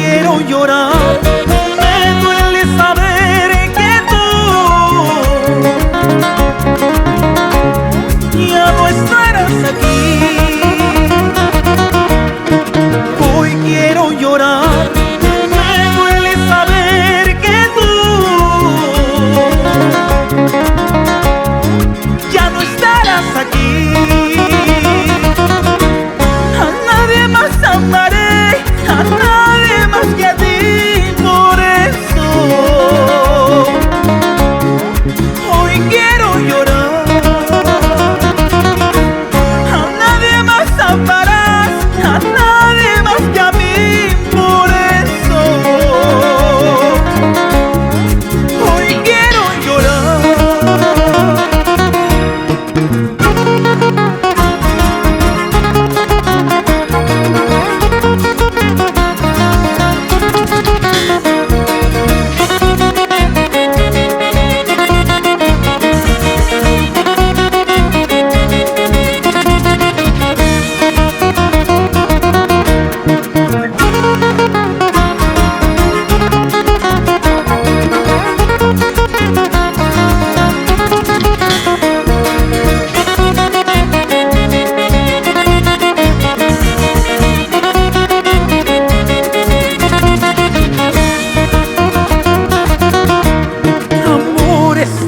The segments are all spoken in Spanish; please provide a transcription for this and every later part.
quiero llorar. Me duele saber que tú ya no estarás aquí. Hoy quiero llorar. Me duele saber que tú ya no estarás aquí. A nadie más amaré, a nadie más que a ti. Por eso hoy quiero llorar. A nadie más amarás, a nadie más que a mí. Por eso hoy quiero llorar.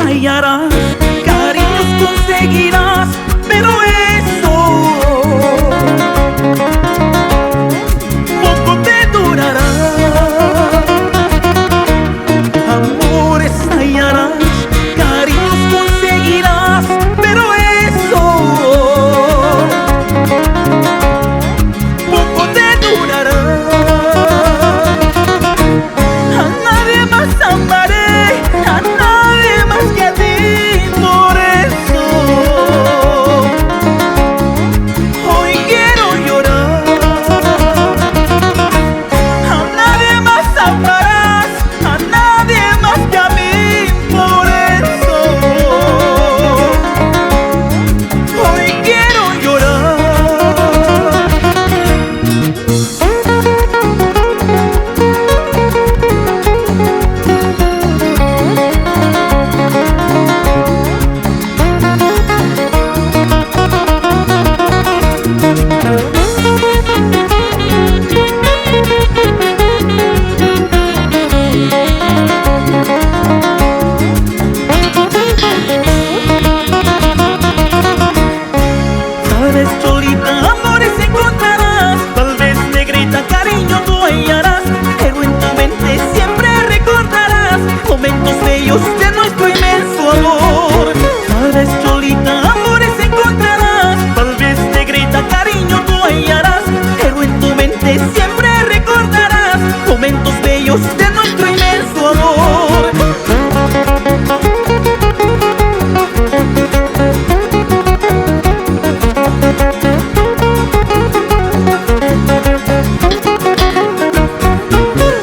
Hallarás, cariños conseguirás, pero eso poco te durará. Amores hallarás, cariños conseguirás, pero eso poco te durará. A nadie más amaré, a nadie más que a ti. Por eso hoy quiero llorar. A nadie más amarás, a nadie más que a mí. Por eso hoy quiero llorar. Tal vez solita amores encontrarás, tal vez negrita cariño tú hallarás, pero en tu mente siempre recordarás momentos bellos de nuestro inmenso amor. Tal vez solita amores encontrarás, tal vez negrita cariño tú hallarás, pero en tu mente siempre recordarás momentos bellos de nuestro inmenso amor.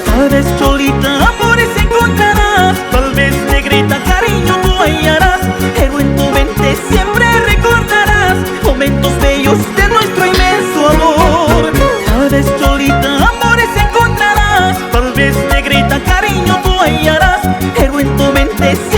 Tal vez solita amores encontrarás, tal vez negrita cariño tú hallarás, pero en tu mente siempre recordarás momentos bellos de nuestro inmenso amor. Tal vez solita amores encontrarás, tal vez negrita cariño tú hallarás, pero en tu mente siempre